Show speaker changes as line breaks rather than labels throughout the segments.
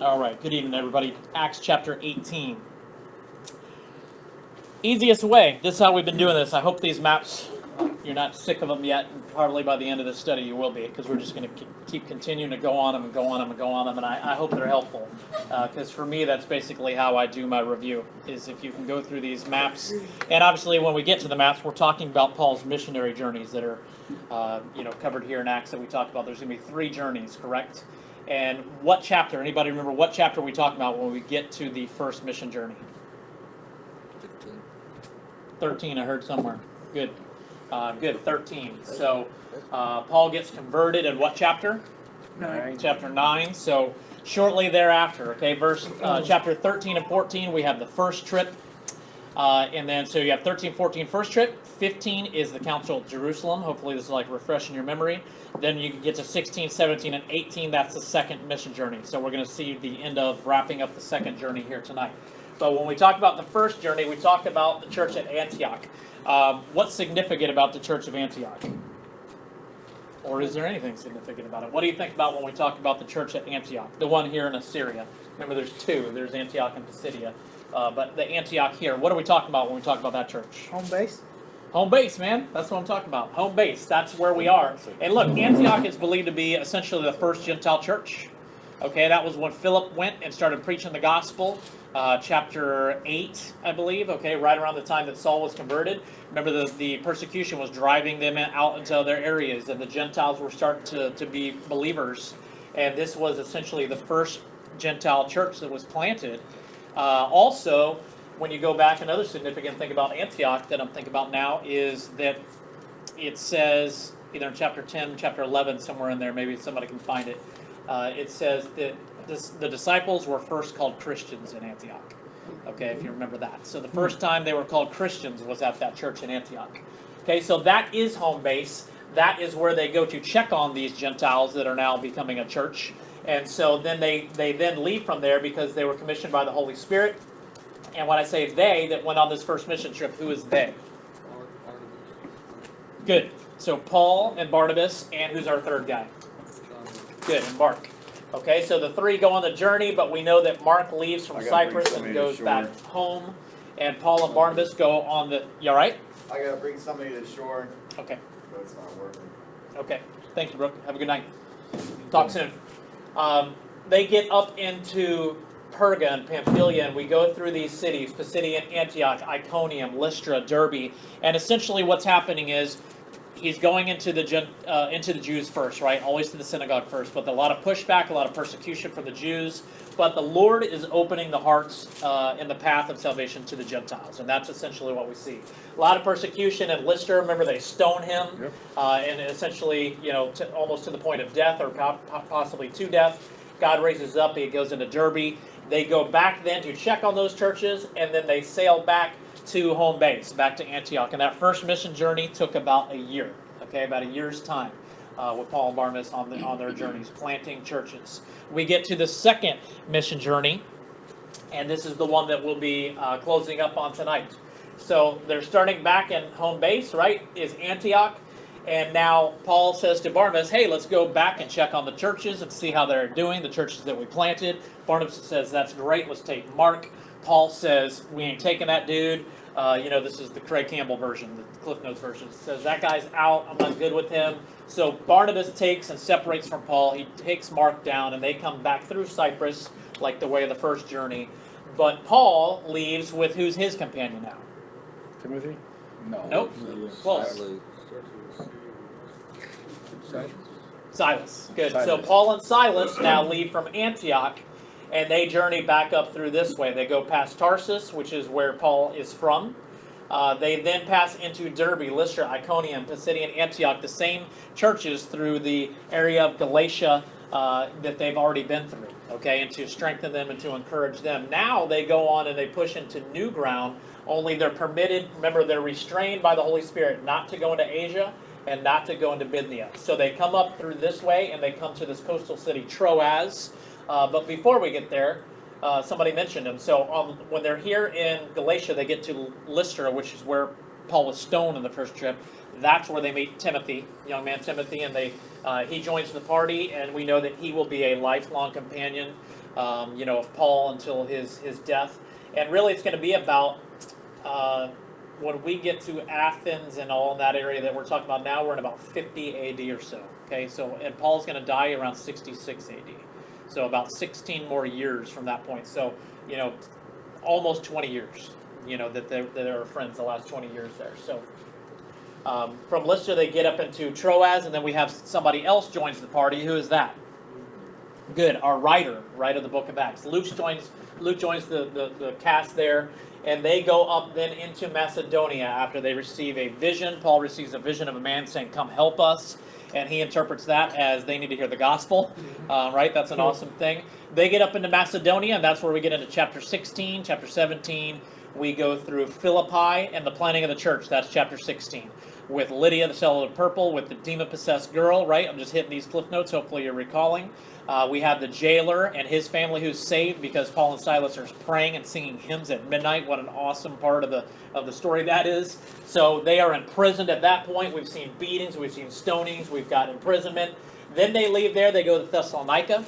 All right, good evening, everybody. Acts chapter 18. Easiest way. This is how we've been doing this. I hope these maps, you're not sick of them yet. Probably by the end of this study you will be, because we're just going to keep continuing to go on them and go on them and go on them, and I hope they're helpful. Because for me, that's basically how I do my review, is if you can go through these maps. And obviously, when we get to the maps, we're talking about Paul's missionary journeys that are covered here in Acts that we talked about. There's going to be 3 journeys, correct? And what chapter? Anybody remember what chapter we talking about when we get to the first mission journey? 13, I heard somewhere. Good. Good, 13. So Paul gets converted in what chapter? 9. Chapter 9. So shortly thereafter, okay, chapter 13 and 14, we have the first trip. And then, so you have 13, 14, first trip. 15 is the Council of Jerusalem. Hopefully this is like refreshing your memory. Then you can get to 16, 17, and 18. That's the second mission journey. So we're going to see the end of wrapping up the second journey here tonight. But when we talk about the first journey, we talk about the church at Antioch. What's significant about the church of Antioch? Or is there anything significant about it? What do you think about when we talk about the church at Antioch? The one here in Assyria. Remember, there's 2. There's Antioch and Pisidia. But the Antioch here, what are we talking about when we talk about that church?
Home base?
Home base, man. That's what I'm talking about. Home base. That's where we are. And look, Antioch is believed to be essentially the first Gentile church. Okay, that was when Philip went and started preaching the gospel. Chapter 8, I believe. Okay, right around the time that Saul was converted. Remember, the persecution was driving them out into other areas, and the Gentiles were starting to be believers. And this was essentially the first Gentile church that was planted. Also, when you go back, another significant thing about Antioch that I'm thinking about now is that it says, either in chapter 10, chapter 11, somewhere in there, maybe somebody can find it, it says that the disciples were first called Christians in Antioch. Okay, if you remember that. So the first time they were called Christians was at that church in Antioch. Okay, so that is home base. That is where they go to check on these Gentiles that are now becoming a church. And so then they then leave from there because they were commissioned by the Holy Spirit. And when I say they that went on this first mission trip, who is they? Good. So Paul and Barnabas, and who's our third guy? Good, and Mark. Okay, so the 3 go on the journey, but we know that Mark leaves from Cyprus and goes back home. And Paul and Barnabas go on the... You all right?
I got to bring somebody to shore.
Okay.
But it's not working.
Okay. Thank you, Brooke. Have a good night. Talk soon. They get up into Perga and Pamphylia, and we go through these cities, Pisidian, Antioch, Iconium, Lystra, Derbe, and essentially what's happening is he's going into the Jews first, right? Always to the synagogue first, but a lot of pushback, a lot of persecution from the Jews, but the Lord is opening the hearts in the path of salvation to the Gentiles, and that's essentially what we see. A lot of persecution in Lystra. Remember, they stone him, and essentially, almost to the point of death, or possibly to death. God raises up. He goes into Derbe. They go back then to check on those churches, and then they sail back to home base, back to Antioch. And that first mission journey took about a year, okay, about a year's time with Paul and Barnabas on their journeys, planting churches. We get to the second mission journey, and this is the one that we'll be closing up on tonight. So they're starting back in home base, right, is Antioch. And now Paul says to Barnabas, hey, let's go back and check on the churches and see how they're doing, the churches that we planted. Barnabas says, that's great, let's take Mark. Paul says, we ain't taking that dude. This is the Craig Campbell version, the Cliff Notes version. It says, that guy's out, I'm not good with him. So Barnabas takes and separates from Paul. He takes Mark down, and they come back through Cyprus, like the way of the first journey. But Paul leaves with who's his companion now?
Timothy?
No.
Nope. Close. Silas. Good. So Paul and Silas now leave from Antioch, and they journey back up through this way. They go past Tarsus, which is where Paul is from. They then pass into Derbe, Lystra, Iconium, Pisidian, Antioch, the same churches through the area of Galatia that they've already been through, okay, and to strengthen them and to encourage them. Now they go on and they push into new ground, only they're permitted, remember, they're restrained by the Holy Spirit not to go into Asia and not to go into Bithynia. So they come up through this way, and they come to this coastal city, Troas. But before we get there, somebody mentioned them. So when they're here in Galatia, they get to Lystra, which is where Paul was stoned in the first trip. That's where they meet Timothy, young man Timothy, and he joins the party, and we know that he will be a lifelong companion of Paul until his death. And really it's going to be about when we get to Athens and all in that area that we're talking about now, we're in about 50 AD or so. Okay, so and Paul's going to die around 66 AD. So about 16 more years from that point. So, almost 20 years, that they're friends the last 20 years there. So from Lystra, they get up into Troas, and then we have somebody else joins the party. Who is that? Good, our writer of the book of Acts. Luke joins the cast there, and they go up then into Macedonia after they receive a vision. Paul receives a vision of a man saying, "Come help us." And he interprets that as they need to hear the gospel, right? That's an awesome thing. They get up into Macedonia, and that's where we get into chapter 16, chapter 17. We go through Philippi and the planting of the church. That's chapter 16. With Lydia, the seller of purple, with the demon-possessed girl, right? I'm just hitting these cliff notes. Hopefully you're recalling. We have the jailer and his family who's saved because Paul and Silas are praying and singing hymns at midnight. What an awesome part of the story that is. So they are imprisoned at that point. We've seen beatings, we've seen stonings, we've got imprisonment. Then they leave there. They go to Thessalonica.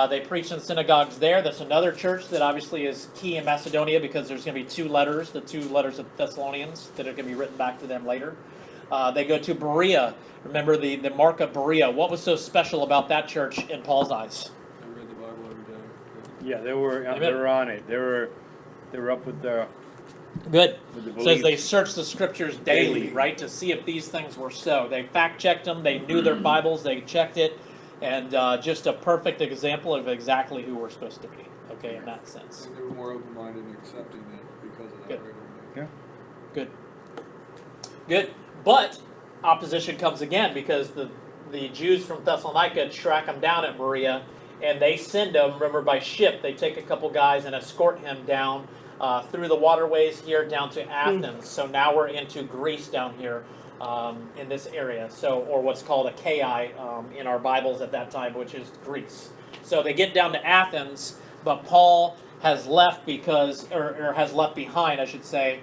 They preach in synagogues there. That's another church that obviously is key in Macedonia because there's going to be the two letters of Thessalonians that are going to be written back to them later. They go to Berea. Remember the mark of Berea. What was so special about that church in Paul's eyes?
They read the Bible every day.
Yeah, they were on it. They were up with the
good.
With the
Says they
beliefs.
searched the scriptures daily, right, to see if these things were so. They fact checked them. They knew their Bibles. They checked it, and just a perfect example of exactly who we're supposed to be. Okay, in that
I
sense.
think they were more open-minded and accepting it because of that.
Good.
Right?
Yeah. Good. But opposition comes again because the Jews from Thessalonica track him down at Berea, and they send him, remember, by ship. They take a couple guys and escort him down through the waterways here down to Athens. So now we're into Greece down here in this area, or what's called Achaia in our Bibles at that time, which is Greece. So they get down to Athens, but Paul has left has left behind, I should say,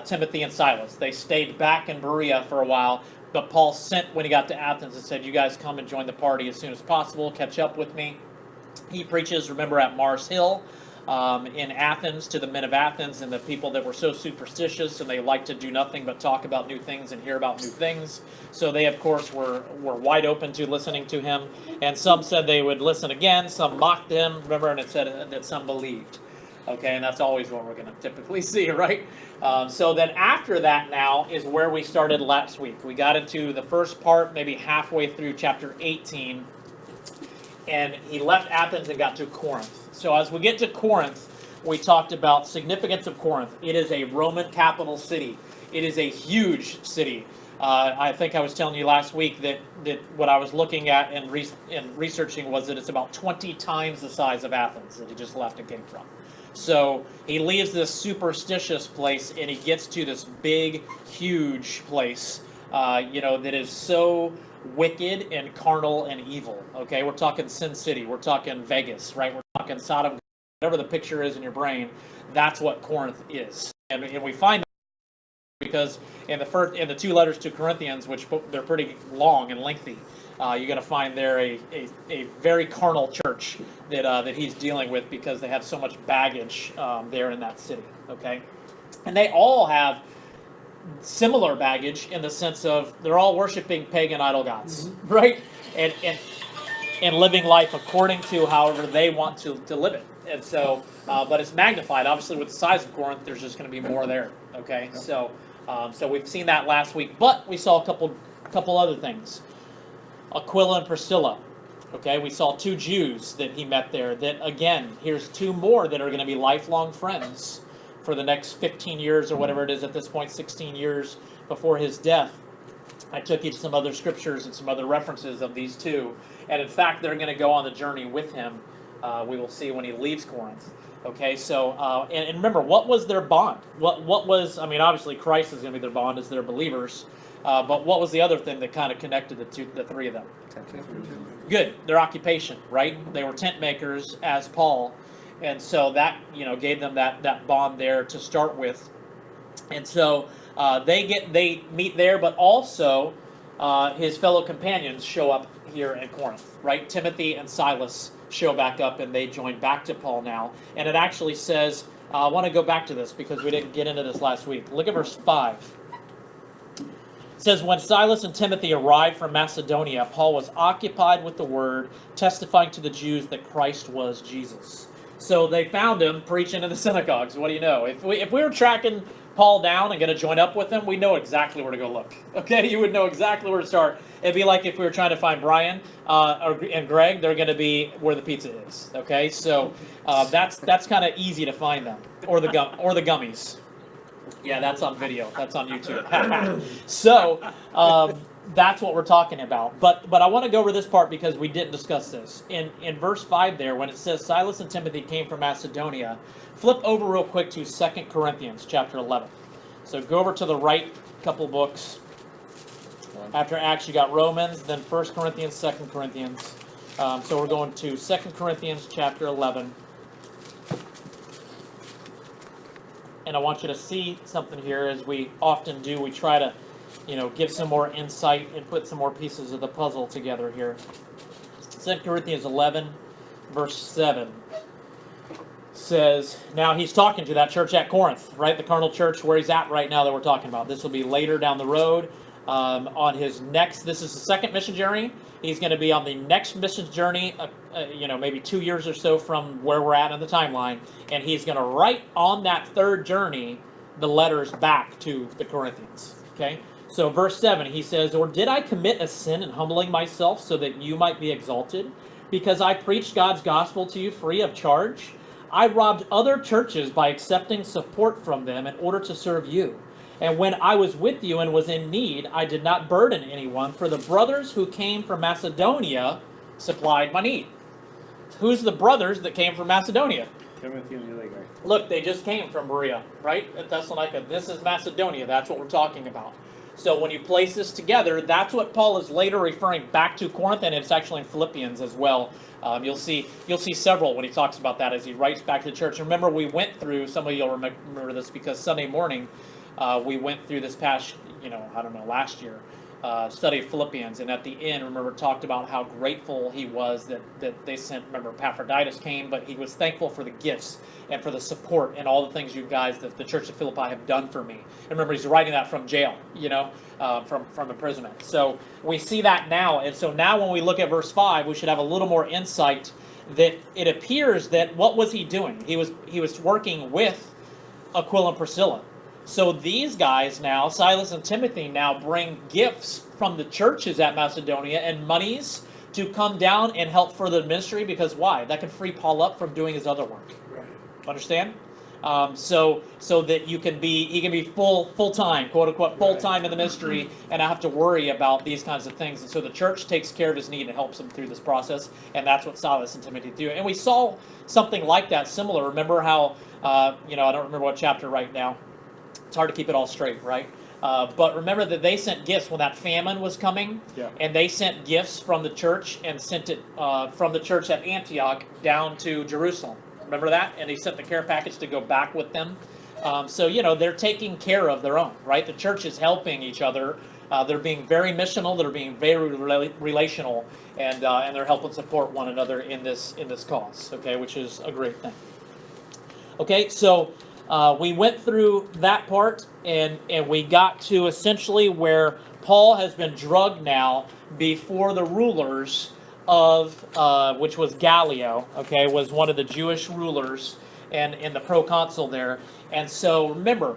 Timothy and Silas. They stayed back in Berea for a while, but Paul sent when he got to Athens and said, "You guys come and join the party as soon as possible. Catch up with me." He preaches, remember, at Mars Hill in Athens to the men of Athens and the people that were so superstitious and they liked to do nothing but talk about new things and hear about new things. So they, of course, were wide open to listening to him. And some said they would listen again. Some mocked him, remember, and it said that some believed. Okay, and that's always what we're going to typically see, right? So then after that now is where we started last week. We got into the first part, maybe halfway through chapter 18, and he left Athens and got to Corinth. So as we get to Corinth, we talked about significance of Corinth. It is a Roman capital city. It is a huge city. I think I was telling you last week that what I was looking at and researching was that it's about 20 times the size of Athens that he just left and came from. So he leaves this superstitious place and he gets to this big, huge place, that is so wicked and carnal and evil. Okay, we're talking Sin City, we're talking Vegas, right? We're talking Sodom, whatever the picture is in your brain. That's what Corinth is, and we find that because in the two letters to Corinthians, which they're pretty long and lengthy, you're going to find there a very carnal church that he's dealing with because they have so much baggage there in that city. Okay, and they all have similar baggage in the sense of they're all worshiping pagan idol gods, right? And living life according to however they want to live it. And so, but it's magnified. Obviously, with the size of Corinth, there's just going to be more there. Okay, so we've seen that last week, but we saw a couple other things. Aquila and Priscilla. Okay, we saw two Jews that he met there. That again, here's two more that are going to be lifelong friends for the next 15 years or whatever it is at this point, 16 years before his death. I took you to some other scriptures and some other references of these two. And in fact, they're going to go on the journey with him. We will see when he leaves Corinth. Okay, so, and remember, what was their bond? What was, obviously Christ is going to be their bond as they're believers. But what was the other thing that kind of connected the three of them? Good, their occupation, right? They were tent makers as Paul. And so that, gave them that bond there to start with. And so they meet there, but also his fellow companions show up here in Corinth, right? Timothy and Silas show back up, and they join back to Paul now. And it actually says, I want to go back to this because we didn't get into this last week. Look at verse 5. It says, when Silas and Timothy arrived from Macedonia, Paul was occupied with the word, testifying to the Jews that Christ was Jesus. So they found him preaching in the synagogues. What do you know? If we were tracking Paul down and going to join up with him, we know exactly where to go look. Okay, you would know exactly where to start. It'd be like if we were trying to find Brian and Greg, they're going to be where the pizza is. Okay, so that's kind of easy to find them, or the gummies. Yeah, that's on video. That's on YouTube. So that's what we're talking about. But I want to go over this part because we didn't discuss this. In verse 5 there, when it says Silas and Timothy came from Macedonia, flip over real quick to 2 Corinthians chapter 11. So go over to the right couple books. After Acts, you got Romans, then 1 Corinthians, 2 Corinthians. So we're going to 2 Corinthians chapter 11. And I want you to see something here, as we often do. We try to, give some more insight and put some more pieces of the puzzle together here. 2 Corinthians 11, verse 7 says, now he's talking to that church at Corinth, right? The carnal church where he's at right now that we're talking about. This will be later down the road. On his next, this is the second mission journey. He's going to be on the next mission journey, maybe 2 years or so from where we're at in the timeline. And he's going to write on that third journey the letters back to the Corinthians. Okay? So verse 7, he says, or did I commit a sin in humbling myself so that you might be exalted? Because I preached God's gospel to you free of charge? I robbed other churches by accepting support from them in order to serve you. And when I was with you and was in need, I did not burden anyone, for the brothers who came from Macedonia supplied my need. Who's the brothers that came from Macedonia?
Timothy and the other guy.
Look, they just came from Berea, right? At Thessalonica. This is Macedonia. That's what we're talking about. So when you place this together, that's what Paul is later referring back to Corinth, and it's actually in Philippians as well. You'll see several when he talks about that as he writes back to the church. Remember, we went through, some of you will remember this because Sunday morning, we went through this past, last year, study of Philippians, and at the end, remember, talked about how grateful he was that they sent, remember, Epaphroditus came, but he was thankful for the gifts and for the support and all the things you guys, the Church of Philippi, have done for me. And remember, he's writing that from jail, from imprisonment. So we see that now, and so now when we look at verse 5, we should have a little more insight that it appears that what was he doing? He was working with Aquila and Priscilla. So these guys now, Silas and Timothy, now bring gifts from the churches at Macedonia and monies to come down and help further the ministry, because why? That can free Paul up from doing his other work.
Right.
Understand? So that he can be full time, quote unquote, full time in the ministry, and not have to worry about these kinds of things. And so the church takes care of his need and helps him through this process, and that's what Silas and Timothy do. And we saw something like that similar. Remember how I don't remember what chapter right now. It's hard to keep it all straight, right? But remember that they sent gifts when that famine was coming, and they sent gifts from the church and sent it from the church at Antioch down to Jerusalem. Remember that? And he sent the care package to go back with them. So they're taking care of their own, right? The church is helping each other. They're being very missional. They're being very relational, and they're helping support one another in this cause. Okay, which is a great thing. Okay, so. We went through that part, and we got to essentially where Paul has been drugged now before the rulers of, which was Gallio, okay, was one of the Jewish rulers and the proconsul there. And so remember,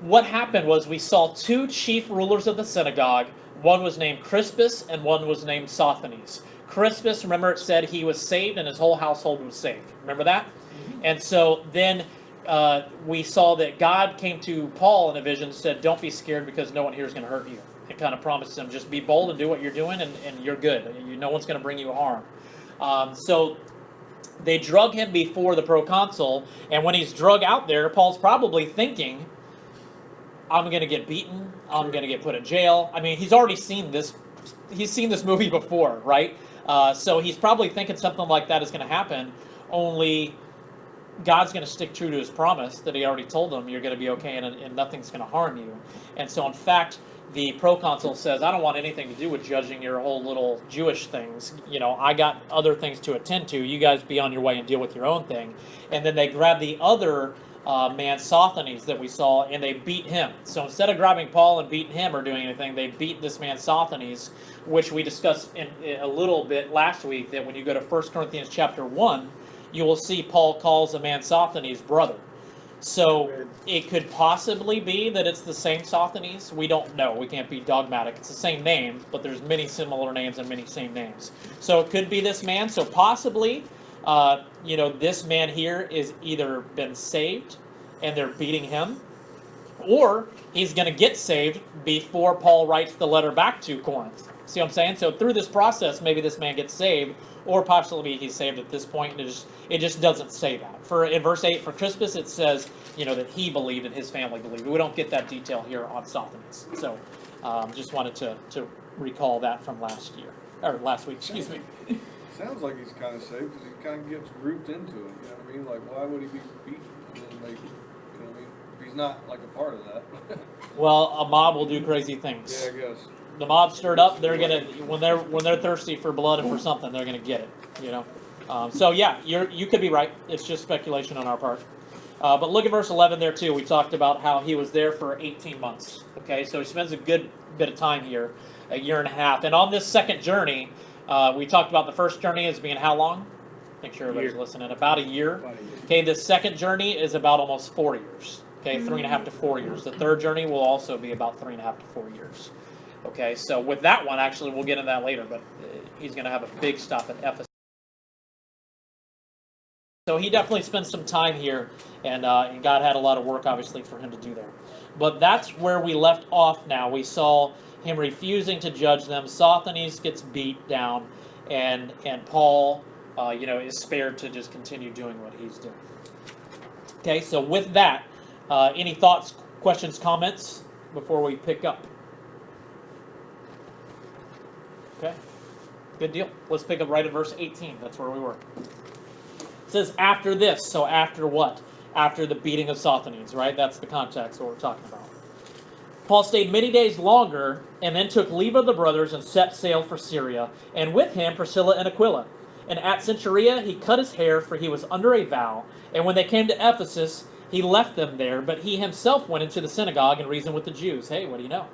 what happened was we saw two chief rulers of the synagogue. One was named Crispus and one was named Sosthenes. Crispus, remember it said he was saved and his whole household was saved. Remember that? Mm-hmm. And so then we saw that God came to Paul in a vision and said, don't be scared because no one here is going to hurt you. It kind of promised him, just be bold and do what you're doing and you're good. No one's going to bring you harm. So they drug him before the proconsul, and when he's drug out there, Paul's probably thinking, I'm going to get beaten. I'm going to get put in jail. I mean, he's already seen this. He's seen this movie before, right? So he's probably thinking something like that is going to happen, only God's going to stick true to his promise that he already told them you're going to be okay and nothing's going to harm you. And so, in fact, the proconsul says, I don't want anything to do with judging your whole little Jewish things. You know, I got other things to attend to. You guys be on your way and deal with your own thing. And then they grab the other man, Sosthenes, that we saw, and they beat him. So instead of grabbing Paul and beating him or doing anything, they beat this man, Sosthenes, which we discussed in a little bit last week, that when you go to 1 Corinthians chapter 1, you will see Paul calls a man Sosthenes brother. So it could possibly be that it's the same Sosthenes. We don't know. We can't be dogmatic. It's the same name, but there's many similar names and many same names. So it could be this man. So possibly, this man here is either been saved and they're beating him, or he's going to get saved before Paul writes the letter back to Corinth. See what I'm saying? So through this process, maybe this man gets saved, or possibly he's saved at this point, and it just doesn't say that. In verse 8, for Crispus, it says, that he believed and his family believed. We don't get that detail here on Sosthenes. So just wanted to recall that from last week, excuse me.
Sounds like he's kind of saved because he kind of gets grouped into it. You know what I mean? Like, why would he be beaten? And then, like, you know what I mean? If he's not like a part of that.
Well, a mob will do crazy things.
Yeah, I guess.
The mob stirred up. They're gonna when they're thirsty for blood and for something, they're gonna get it. So yeah, you could be right. It's just speculation on our part. But look at verse 11 there too. We talked about how he was there for 18 months. Okay, so he spends a good bit of time here, a year and a half. And on this second journey, we talked about the first journey as being how long? Make sure everybody's listening. About a year. Okay, the second journey is about almost 4 years. Okay, 3.5 to 4 years. The third journey will also be about 3.5 to 4 years. Okay, so with that one, actually, we'll get into that later, but he's going to have a big stop at Ephesus. So he definitely spent some time here, and God had a lot of work, obviously, for him to do there. But that's where we left off now. We saw him refusing to judge them. Sosthenes gets beat down, and Paul, is spared to just continue doing what he's doing. Okay, so with that, any thoughts, questions, comments before we pick up? Okay, good deal. Let's pick up right at verse 18. That's where we were. It says, after this. So after what? After the beating of Sosthenes, right? That's the context, what we're talking about. Paul stayed many days longer, and then took leave of the brothers and set sail for Syria, and with him Priscilla and Aquila. And at Cenchrea he cut his hair, for he was under a vow. And when they came to Ephesus, he left them there, but he himself went into the synagogue and reasoned with the Jews. Hey, what do you know?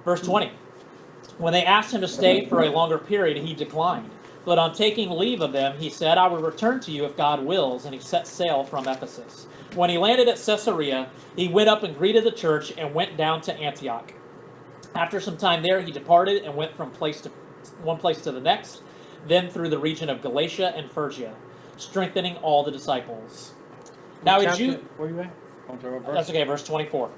Verse 20. When they asked him to stay for a longer period, he declined. But on taking leave of them, he said, I will return to you if God wills, and he set sail from Ephesus. When he landed at Caesarea, he went up and greeted the church and went down to Antioch. After some time there, he departed and went from one place to the next, then through the region of Galatia and Phrygia, strengthening all the disciples. Now a Jew...
Where are you at?
That's okay, verse 24.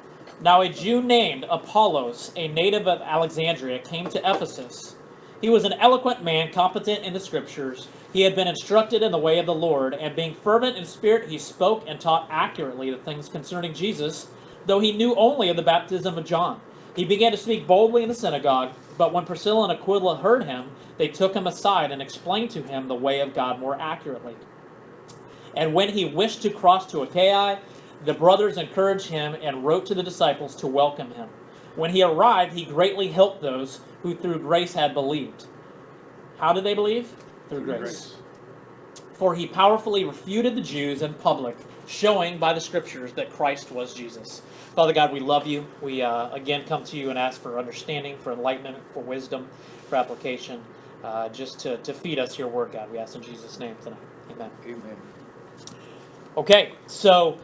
Now a Jew named Apollos, a native of Alexandria, came to Ephesus. He was an eloquent man, competent in the Scriptures. He had been instructed in the way of the Lord, and being fervent in spirit, he spoke and taught accurately the things concerning Jesus, though he knew only of the baptism of John. He began to speak boldly in the synagogue, but when Priscilla and Aquila heard him, they took him aside and explained to him the way of God more accurately. And when he wished to cross to Achaia, the brothers encouraged him and wrote to the disciples to welcome him. When he arrived, he greatly helped those who through grace had believed. How did they believe? Through grace. For he powerfully refuted the Jews in public, showing by the Scriptures that Christ was Jesus. Father God, we love you. We again come to you and ask for understanding, for enlightenment, for wisdom, for application, just to feed us your word, God. We ask in Jesus' name tonight. Amen.
Amen.
Okay, so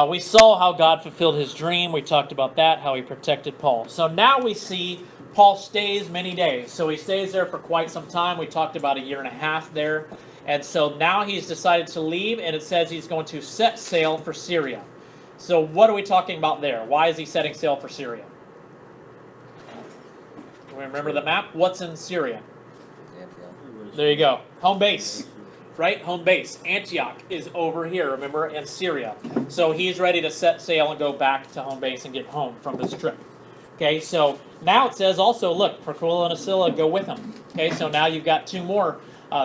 we saw how God fulfilled his dream. We talked about that, how he protected Paul. So now we see Paul stays many days. So he stays there for quite some time. We talked about a year and a half there. And so now he's decided to leave, and it says he's going to set sail for Syria. So what are we talking about there? Why is he setting sail for Syria? Remember the map? What's in Syria? There you go. Home base. Right? Home base. Antioch is over here, remember, in Syria. So he's ready to set sail and go back to home base and get home from this trip. Okay, so now it says also, look, Aquila and Priscilla go with him. Okay, so now you've got two more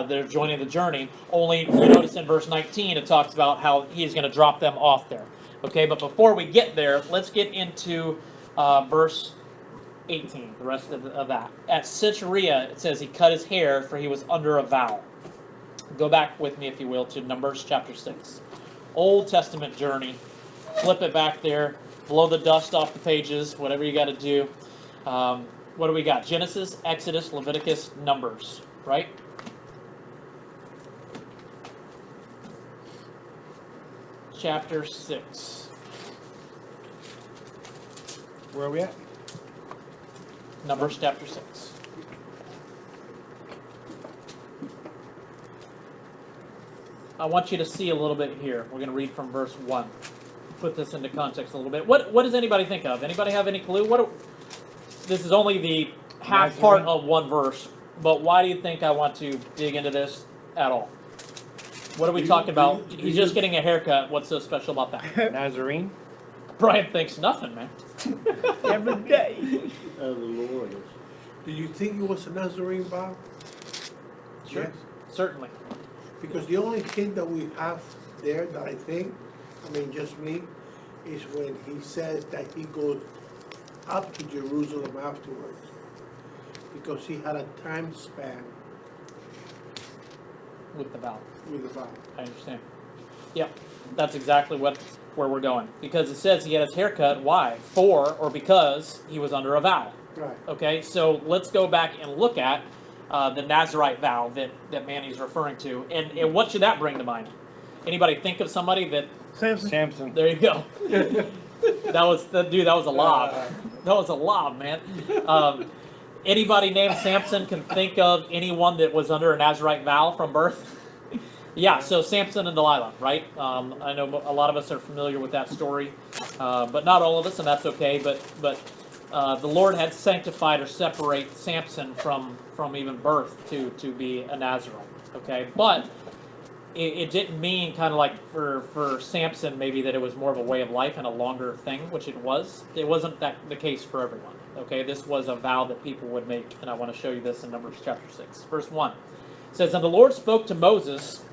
they're joining the journey. Only you notice in verse 19 it talks about how he's going to drop them off there. Okay, but before we get there, let's get into verse 18, the rest of that. At Caesarea, it says he cut his hair, for he was under a vow. Go back with me, if you will, to Numbers chapter 6. Old Testament journey. Flip it back there. Blow the dust off the pages, whatever you got to do. What do we got? Genesis, Exodus, Leviticus, Numbers, right? Chapter 6.
Where are we at?
Numbers chapter 6. I want you to see a little bit here. We're going to read from verse 1. Put this into context a little bit. What does anybody think of? Anybody have any clue? This is only the half part of one verse, but why do you think I want to dig into this at all? What are we talking about? He's just getting a haircut. What's so special about that?
Nazarene?
Brian thinks nothing, man.
Every day.
The Lord.
Do you think he was a Nazarene, Bob?
Sure.
Yes.
Certainly.
Because the only hint that we have there that I think, just me, is when he says that he goes up to Jerusalem afterwards. Because he had a time span
With the vow.
with the vow.
I understand. Yep. That's exactly where we're going. Because it says he had his haircut. Why? For or because he was under a vow.
Right.
Okay, so let's go back and look at the Nazarite vow that Manny's referring to. And what should that bring to mind? Anybody think of somebody that...
Samson.
There you go. That was a lob. That was a lob, man. Anybody named Samson can think of anyone that was under a Nazarite vow from birth? Yeah, so Samson and Delilah, right? I know a lot of us are familiar with that story, but not all of us, and that's okay. But the Lord had sanctified or separate Samson from even birth to be a Nazarite, okay? But it didn't mean kind of like for Samson maybe that it was more of a way of life and a longer thing, which it was. It wasn't that the case for everyone, okay? This was a vow that people would make, and I want to show you this in Numbers chapter 6. Verse 1 it says, And the Lord spoke to Moses,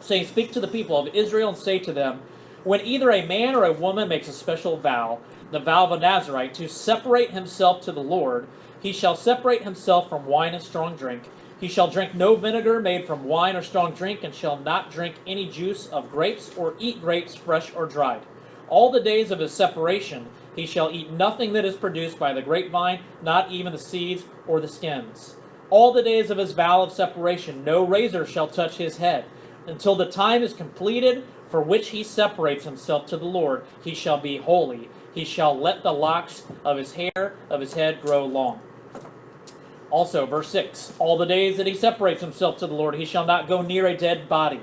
saying, Speak to the people of Israel and say to them, When either a man or a woman makes a special vow, the vow of a Nazarite, to separate himself to the Lord, he shall separate himself from wine and strong drink. He shall drink no vinegar made from wine or strong drink, and shall not drink any juice of grapes, or eat grapes fresh or dried. All the days of his separation he shall eat nothing that is produced by the grapevine, not even the seeds or the skins. All the days of his vow of separation no razor shall touch his head. Until the time is completed for which he separates himself to the Lord, he shall be holy. He shall let the locks of his hair of his head grow long. Also, verse 6, All the days that he separates himself to the Lord, he shall not go near a dead body,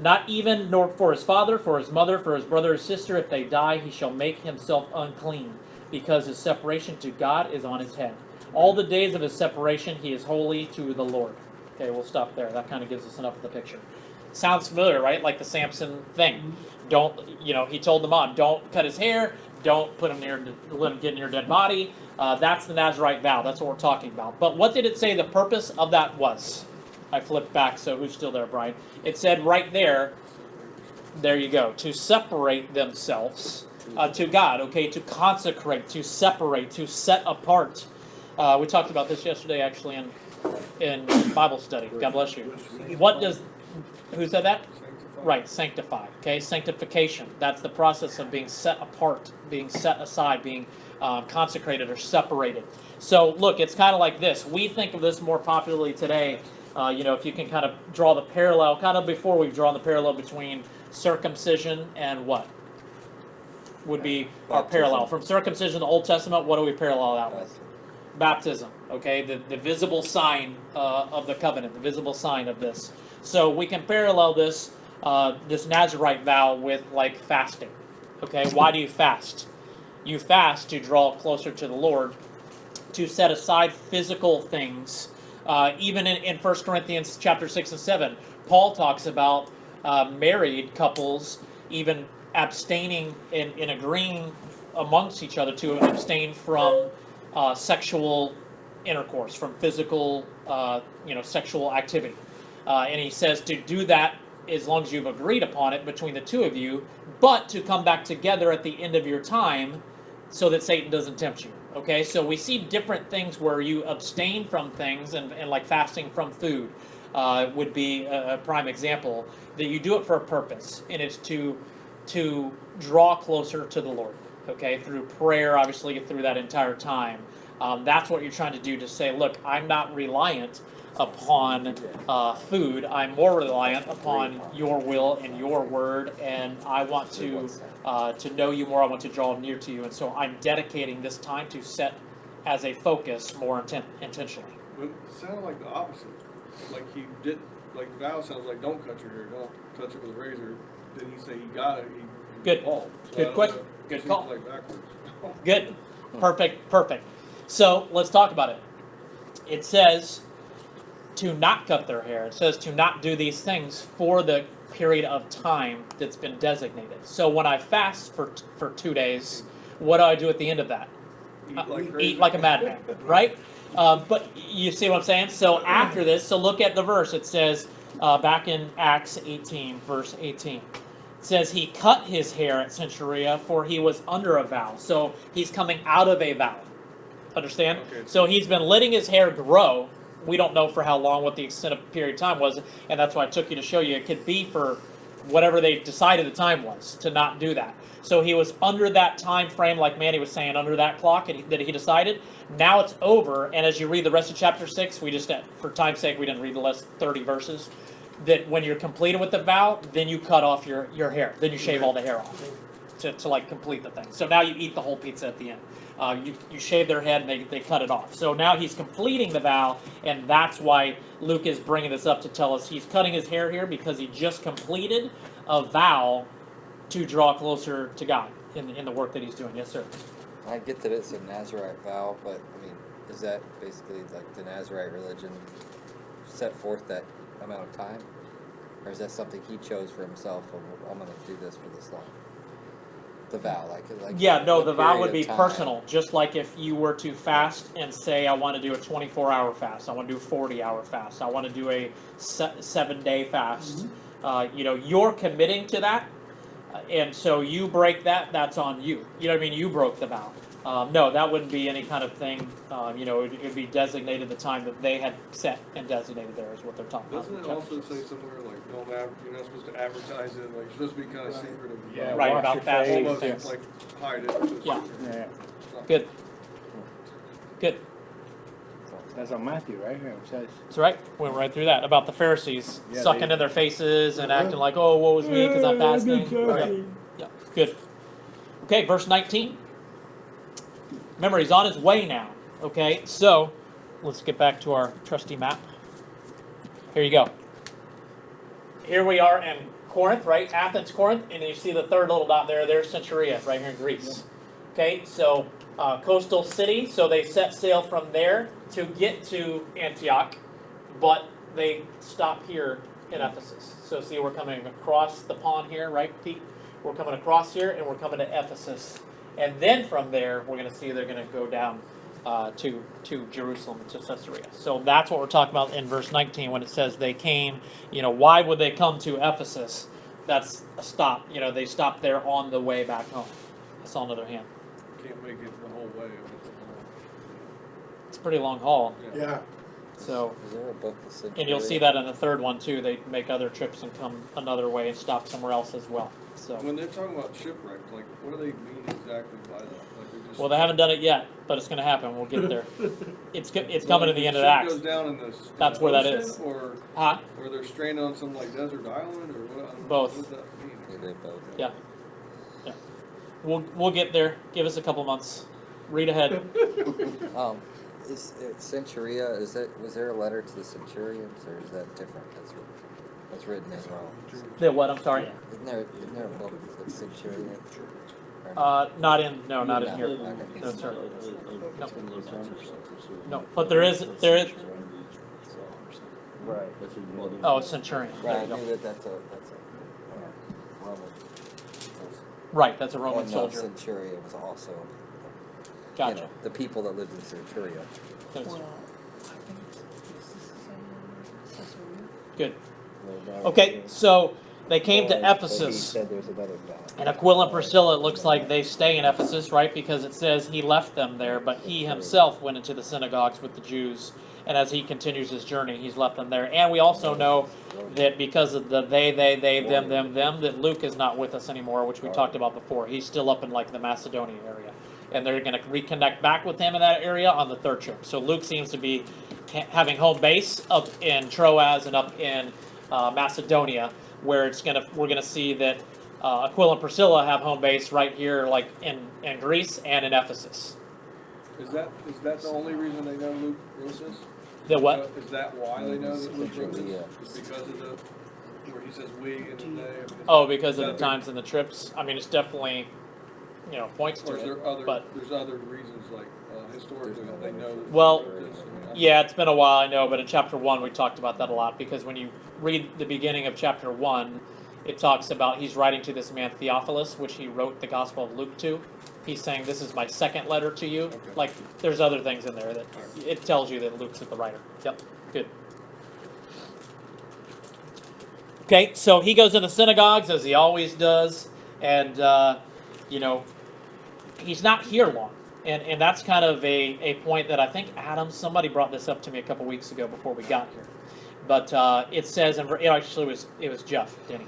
not even nor for his father, for his mother, for his brother or sister. If they die, he shall make himself unclean, because his separation to God is on his head. All the days of his separation, he is holy to the Lord. Okay, we'll stop there. That kind of gives us enough of the picture. Sounds familiar, right? Like the Samson thing. He told them on, don't cut his hair, don't put him let him get near a dead body. That's the Nazarite vow. That's what we're talking about. But what did it say the purpose of that was? I flipped back, so who's still there, Brian? It said right there you go, to separate themselves to God, okay, to consecrate, to separate, to set apart. We talked about this yesterday, actually, in Bible study. God bless you. Who said that? Right, sanctify. Okay, sanctification. That's the process of being set apart, being set aside, being consecrated or separated. So look, it's kind of like this. We think of this more popularly today. If you can kind of draw the parallel, kind of before we've drawn the parallel between circumcision and what would be our parallel. From circumcision in the Old Testament, what do we parallel that with? Baptism. Okay, the visible sign of the covenant, the visible sign of this. So we can parallel this Nazarite vow with like fasting. Okay, why do you fast? You fast to draw closer to the Lord, to set aside physical things. Even in 1 Corinthians chapter 6 and 7, Paul talks about married couples even abstaining and agreeing amongst each other to abstain from sexual intercourse, from physical sexual activity. And he says to do that as long as you've agreed upon it between the two of you, but to come back together at the end of your time so that Satan doesn't tempt you. Okay, so we see different things where you abstain from things, and like fasting from food would be a prime example, that you do it for a purpose, and it's to draw closer to the Lord, okay, through prayer, obviously, through that entire time. That's what you're trying to do, to say, look, I'm not reliant upon food. I'm more reliant upon your will and your word, and I want to know you more. I want to draw near to you, and so I'm dedicating this time to set as a focus more intentionally.
But it sounded like the opposite. Like he did, like Val sounds like, don't cut your hair, don't touch it with a razor. Then he say he got it.
Good.
So
Good quick. Good
seems
call.
like backwards.
Good. Perfect. So let's talk about it. It says to not cut their hair. It says to not do these things for the period of time that's been designated. So when I fast for 2 days, what do I do at the end of that? Eat like a madman, right? But you see what I'm saying? So after this, so look at the verse. It says back in Acts 18, verse 18. It says he cut his hair at Centuria, for he was under a vow. So he's coming out of a vow. Understand?
Okay.
So he's been letting his hair grow. We don't know for how long, what the extended period of time was, and that's why I took you to show you. It could be for whatever they decided the time was, to not do that. So he was under that time frame, like Manny was saying, under that clock that he decided. Now it's over, and as you read the rest of chapter 6, we just, for time's sake, we didn't read the last 30 verses, that when you're completed with the vow, then you cut off your hair. Then you shave all the hair off to like complete the thing. So now you eat the whole pizza at the end. You shave their head and they cut it off. So now he's completing the vow, and that's why Luke is bringing this up to tell us he's cutting his hair here, because he just completed a vow to draw closer to God in the work that he's doing. Yes, sir.
I get that it's a Nazarite vow, but I mean, is that basically like the Nazarite religion set forth that amount of time? Or is that something he chose for himself, of, I'm going to do this for this long? The vow, like
yeah, no,
what
the vow
period
would
of
be
time?
personal. Just like if you were to fast and say, I want to do a 24-hour fast, I want to do a 40-hour fast, I want to do a 7-day fast. You're committing to that, and so you break that, that's on you. You know what I mean? You broke the vow. No, that wouldn't be any kind of thing. It would be designated the time that they had set and designated there is what they're talking about.
Doesn't it also say somewhere like you're not supposed to advertise it, like you're supposed to be kind of secretive?
Yeah,
Right,
wash
about
your
fasting and
Almost
things.
like hide it.
Yeah.
Yeah,
Good.
that's on Matthew, right? It says,
That's right. Went right through that about the Pharisees
Yeah,
sucking in their faces and acting like, oh, woe is me because I'm fasting. Right. Yeah, good. Okay, verse 19. Remember, he's on his way now. Okay, so let's get back to our trusty map. Here you go. Here we are in Corinth, right? Athens, Corinth, and you see the third little dot there. There's Centuria, right here in Greece. Okay, so coastal city. So they set sail from there to get to Antioch, but they stop here in Ephesus. So see, we're coming across the pond here, right, Pete? We're coming across here, and we're coming to Ephesus. And then from there, we're going to see they're going to go down to Jerusalem, to Caesarea. So that's what we're talking about in verse 19 when it says they came. Why would they come to Ephesus? That's a stop. They stopped there on the way back home. That's on the other hand.
Can't make it the whole way.
It's a pretty long haul.
Yeah.
So,
Is there a book that
and you'll see that in the third one too. They make other trips and come another way and stop somewhere else as well. So,
When they're talking about shipwreck, like what do they mean exactly by that? Like they're just
well, they haven't done it yet, but it's going to happen. We'll get there. It's coming to the end of the
ship
Acts.
goes down in the
That's where that
ocean,
is.
Or
Huh?
they're stranded on some like desert island, or what? I don't know.
Both.
What does that mean?
Yeah, they both.
Yeah. We'll get there. Give us a couple months. Read ahead.
Is Centuria? Was there a letter to the centurions, or is that different? That's written in Rome.
The what? I'm sorry.
Isn't there a book that's Centurion?
Not in here.
Okay.
No, sir. No, but there is.
right.
Oh, Centurion. There
Right, I
you go.
knew that's a Roman person.
Right, that's a Roman
And
soldier.
Centurion was also,
Gotcha.
the people that lived in Centuria.
That's- Good. Okay, so they came to
But he
Ephesus.
said there's another God.
And Aquila and Priscilla, it looks like they stay in Ephesus, right? Because it says he left them there, but he himself went into the synagogues with the Jews. And as he continues his journey, he's left them there. And we also know that because of the they, them, that Luke is not with us anymore, which we talked about before. He's still up in like the Macedonia area. And they're going to reconnect back with him in that area on the third trip. So Luke seems to be having home base up in Troas and up in Macedonia, where we're gonna see that Aquila and Priscilla have home base right here, like in Greece and in Ephesus.
Is that the only reason they know Luke wrote this?
The what?
Is that why they know that Luke wrote this?
Yeah.
Is because of where he says we and they? I mean,
Oh, because of
is
the
that
times and the trips. I mean, it's definitely, points
Or
to
is
it.
there other?
But
There's other reasons, like historically, that they know. That
Well,
Luke wrote this. I mean,
yeah, it's been a while, I know, but in chapter 1 we talked about that a lot, because when you read the beginning of chapter 1, it talks about he's writing to this man Theophilus, which he wrote the Gospel of Luke to. He's saying, this is my second letter to you.
Okay.
Like, there's other things in there that it tells you that Luke's the writer. Yep, good. Okay, so he goes in the synagogues, as he always does, and, he's not here long. And that's kind of a point that I think somebody brought this up to me a couple weeks ago before we got here. But it says, actually it was Jeff, didn't he?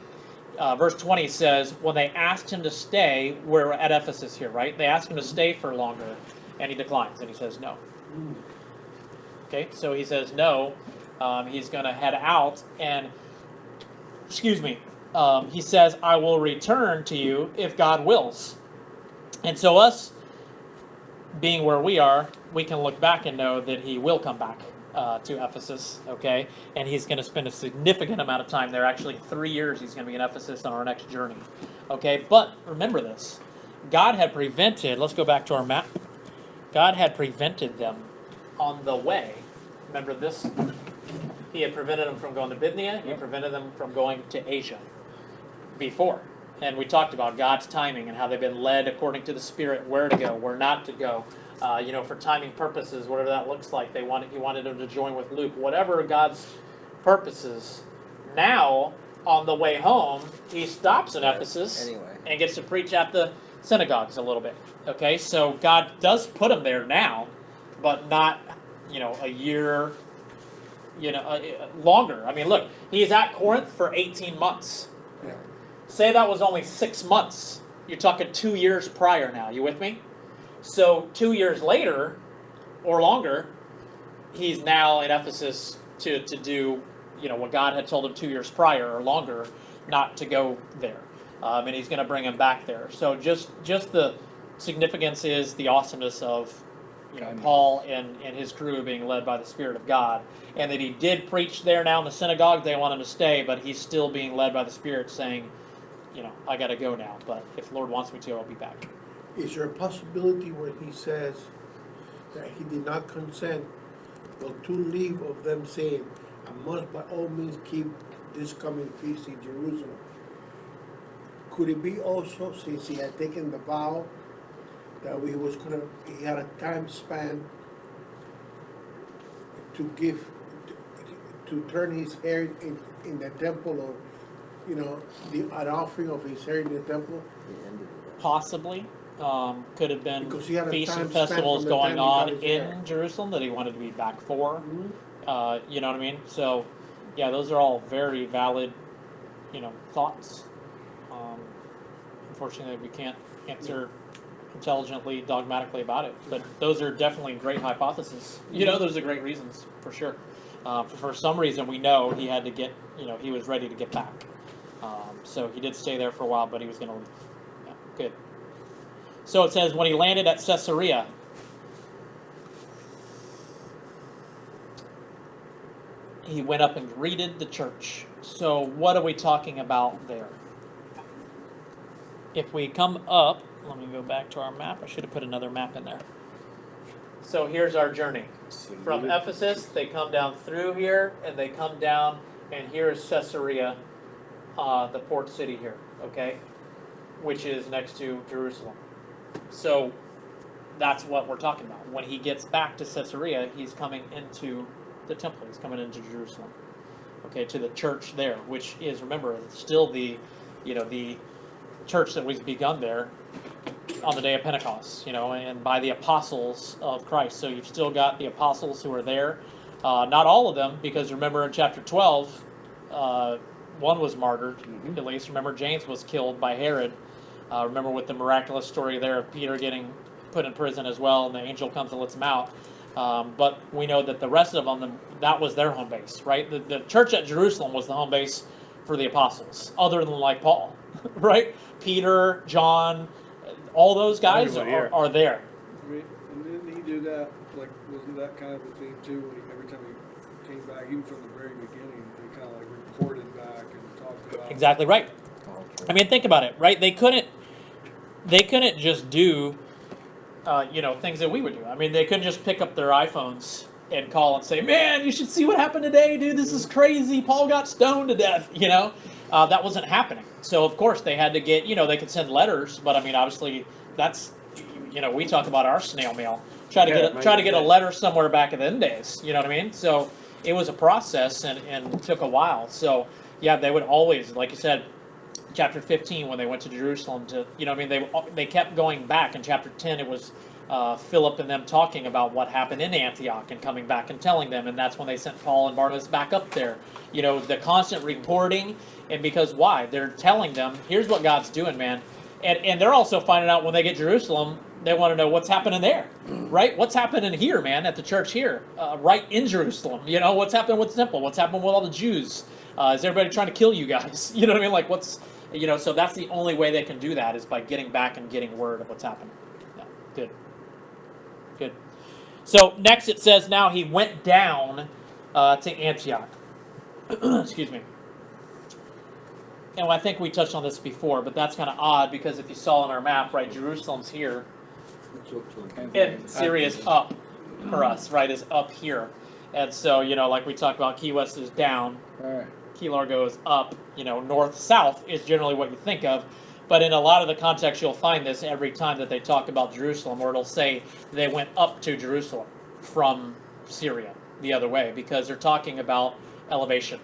Verse 20 says, when they asked him to stay, we're at Ephesus here, right? They asked him to stay for longer, and he declines, and he says no. Okay, so he says no. He's going to head out, and, he says, I will return to you if God wills. And so us, being where we are, we can look back and know that he will come back to Ephesus, okay? And he's going to spend a significant amount of time there. Actually, 3 years he's going to be in Ephesus on our next journey, okay? But remember this. God had prevented, let's go back to our map. God had prevented them on the way. Remember this? He had prevented them from going to Bithynia. He prevented them from going to Asia before. And we talked about God's timing and how they've been led according to the Spirit, where to go, where not to go. For timing purposes, whatever that looks like. He wanted them to join with Luke. Whatever God's purposes. Now, on the way home, he stops in Ephesus and gets to preach at the synagogues a little bit. Okay, so God does put him there now, but not, a year, longer. I mean, look, he's at Corinth for 18 months.
Yeah.
Say that was only 6 months. You're talking 2 years prior now. You with me? So 2 years later, or longer, he's now in Ephesus to do, what God had told him 2 years prior or longer, not to go there. And he's going to bring him back there. So just the significance is the awesomeness of, Paul and his crew being led by the Spirit of God. And that he did preach there now in the synagogue. They want him to stay, but he's still being led by the Spirit saying, I got to go now. But if the Lord wants me to, I'll be back.
Is there a possibility where he says that he did not consent, but to leave of them saying, I must by all means keep this coming feast in Jerusalem? Could it be also, since he had taken the vow, that he had a time span to to turn his hair in the temple, or, an offering of his hair in the temple?
Possibly. Could have been
Because he had a
feasts
time
and
span
festivals
from the
going
time he got
on
his
in
hair.
Jerusalem that he wanted to be back for.
Mhm.
You know what I mean? So, yeah, those are all very valid, thoughts. Unfortunately, we can't answer intelligently, dogmatically about it. But those are definitely great hypotheses. Those are great reasons, for sure. For some reason, we know he had to get, he was ready to get back. So he did stay there for a while, but he was going to leave. Yeah, good. So it says, when he landed at Caesarea, he went up and greeted the church. So what are we talking about there? If we come up, let me go back to our map. I should have put another map in there. So here's our journey. From Ephesus, they come down through here, and they come down, and here is Caesarea, the port city here, okay? Which is next to Jerusalem. So that's what we're talking about. When he gets back to Caesarea, he's coming into the temple. He's coming into Jerusalem. okay, to the church there, which is, remember, still the church that was begun there on the day of Pentecost, and by the apostles of Christ. So you've still got the apostles who are there. Not all of them, because remember in chapter 12, one was martyred, at least. Remember, James was killed by Herod. Remember with the miraculous story there of Peter getting put in prison as well, and the angel comes and lets him out. But we know that the rest of them, that was their home base, right? The church at Jerusalem was the home base for the apostles, other than like Paul, right? Peter, John, all those guys are there.
I mean, and then he did that, like, wasn't that kind of a theme too, when every time he came back, even from the very beginning, they kind of like reported back and talked about.
Exactly right. I mean, think about it, right? They couldn't just do, things that we would do. I mean, they couldn't just pick up their iPhones and call and say, "Man, you should see what happened today, dude. This is crazy. Paul got stoned to death." That wasn't happening. So of course they had to get, they could send letters, but I mean, obviously that's, we talk about our snail mail. Try to get a letter somewhere back in the end days. You know what I mean? So it was a process and took a while. So yeah, they would always, like you said, chapter 15 when they went to Jerusalem to, they kept going back. In chapter 10 it was Philip and them talking about what happened in Antioch and coming back and telling them, and that's when they sent Paul and Barnabas back up there. The constant reporting, and because why? They're telling them, here's what God's doing, man. And they're also finding out when they get Jerusalem, they want to know what's happening there, right? What's happening here, man, at the church here, right in Jerusalem? What's happening with the temple? What's happening with all the Jews? Is everybody trying to kill you guys? You know what I mean? Like what's, so that's the only way they can do that is by getting back and getting word of what's happening. Yeah, good. So next it says, now he went down to Antioch. Excuse me. And I think we touched on this before, but that's kind of odd because if you saw on our map, right, Jerusalem's here, and Syria is up for us, right, is up here. And so, like we talked about, Key West is down, Key Largo is up, north-south is generally what you think of. But in a lot of the context, you'll find this every time that they talk about Jerusalem, or it'll say they went up to Jerusalem from Syria the other way, because they're talking about elevation.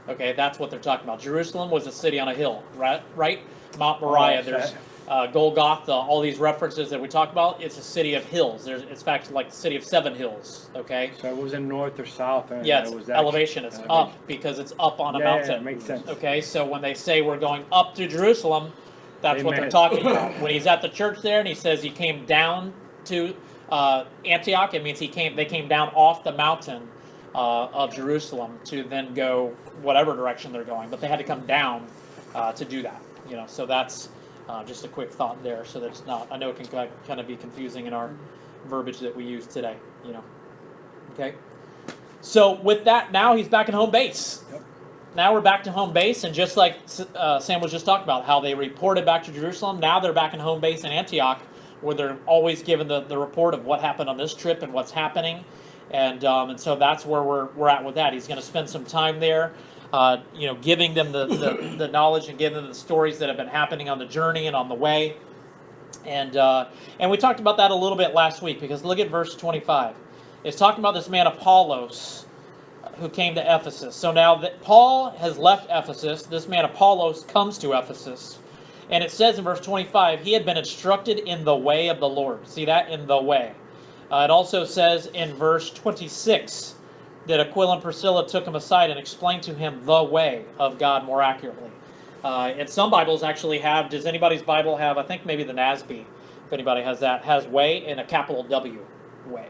Okay, that's what they're talking about. Jerusalem was a city on a hill, right? Mount Moriah, there's Golgotha, all these references that we talk about. It's a city of hills. It's in fact like the city of 7 hills, okay?
So it wasn't north or south?
Yeah, it's elevation. It's up because it's up on a mountain.
Yeah, makes sense.
Okay, so when they say we're going up to Jerusalem, that's what they're talking about. When he's at the church there and he says he came down to Antioch, it means they came down off the mountain of Jerusalem to then go whatever direction they're going, but they had to come down to do that. So that's just a quick thought there, so that it's not. I know it can kind of be confusing in our verbiage that we use today. Okay. So with that, now he's back in home base.
Yep.
Now we're back to home base, and just like Sam was just talking about, how they reported back to Jerusalem, now they're back in home base in Antioch, where they're always given the report of what happened on this trip and what's happening. And so that's where we're at with that. He's going to spend some time there, giving them the knowledge and giving them the stories that have been happening on the journey and on the way. And we talked about that a little bit last week, because look at verse 25. It's talking about this man Apollos who came to Ephesus. So now that Paul has left Ephesus, this man Apollos comes to Ephesus. And it says in verse 25, he had been instructed in the way of the Lord. See that? In the way. It also says in verse 26 that Aquila and Priscilla took him aside and explained to him the way of God more accurately. And some Bibles actually have, does anybody's Bible have, I think maybe the NASB, if anybody has that, has way in a capital W, way.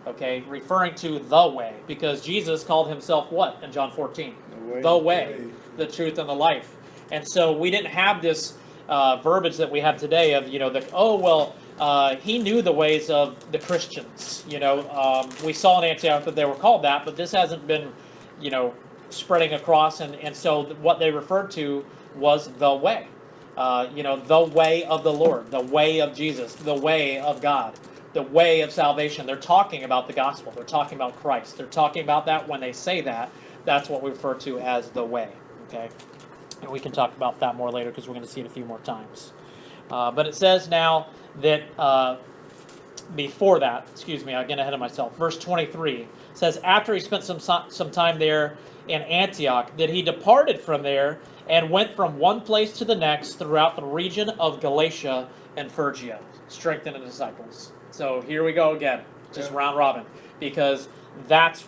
Okay, referring to the way, because Jesus called himself what in John 14? The way, the truth, and the life. And so we didn't have this verbiage that we have today of, he knew the ways of the Christians. We saw in Antioch that they were called that, but this hasn't been, spreading across. And so what they referred to was the way. The way of the Lord, the way of Jesus, the way of God, the way of salvation. They're talking about the gospel. They're talking about Christ. They're talking about that when they say that. That's what we refer to as the way. Okay? And we can talk about that more later because we're going to see it a few more times. But it says now that before that, I'm getting ahead of myself. Verse 23 says, after he spent some time there in Antioch, that he departed from there and went from one place to the next throughout the region of Galatia and Phrygia, strengthening the disciples. So here we go again, just round robin, because that's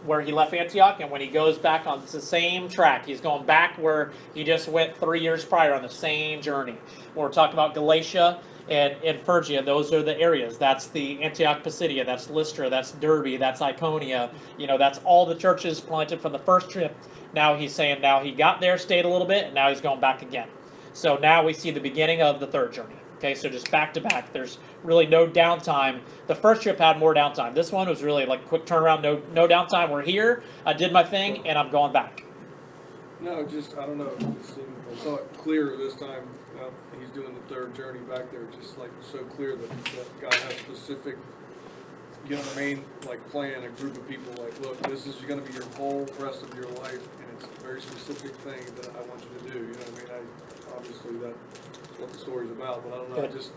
where he left Antioch, and when he goes back on the same track, he's going back where he just went 3 years prior on the same journey. When we're talking about Galatia and Phrygia, those are the areas. That's the Antioch Pisidia, that's Lystra, that's Derbe, that's Iconia. That's all the churches planted from the first trip. Now he's saying now he got there, stayed a little bit, and now he's going back again. So now we see the beginning of the third journey. Okay, so just back to back. There's really no downtime. The first trip had more downtime. This one was really like quick turnaround, no downtime. We're here, I did my thing, and I'm going back.
No, just, I don't know, I saw it clearer this time. He's doing the third journey back there, just like so clear that God has specific, you know what I mean, like plan a group of people, like, look, this is going to be your whole rest of your life, and it's a very specific thing that I want you to do, you know what I mean? Obviously that's what the story's about, but I don't know,
Good.
just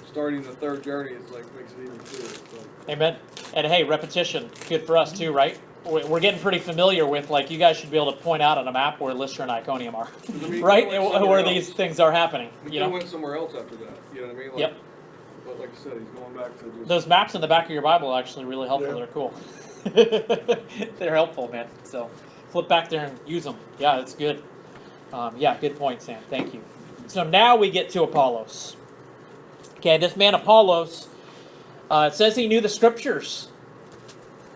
starting the third journey, it's like, makes it even clearer, so.
Amen. And hey, repetition, good for us too, right? We're getting pretty familiar with, like, you guys should be able to point out on a map where Lystra and Iconium are, right? Where these things are happening.
He went somewhere else after that, you know what I mean? Like,
Yep.
But like I said, he's going back to just...
Those maps in the back of your Bible are actually really helpful.
Yeah.
They're cool. They're helpful, man. So flip back there and use them. Yeah, that's good. Yeah, good point, Sam. Thank you. So now we get to Apollos. Okay, this man Apollos, it says he knew the scriptures.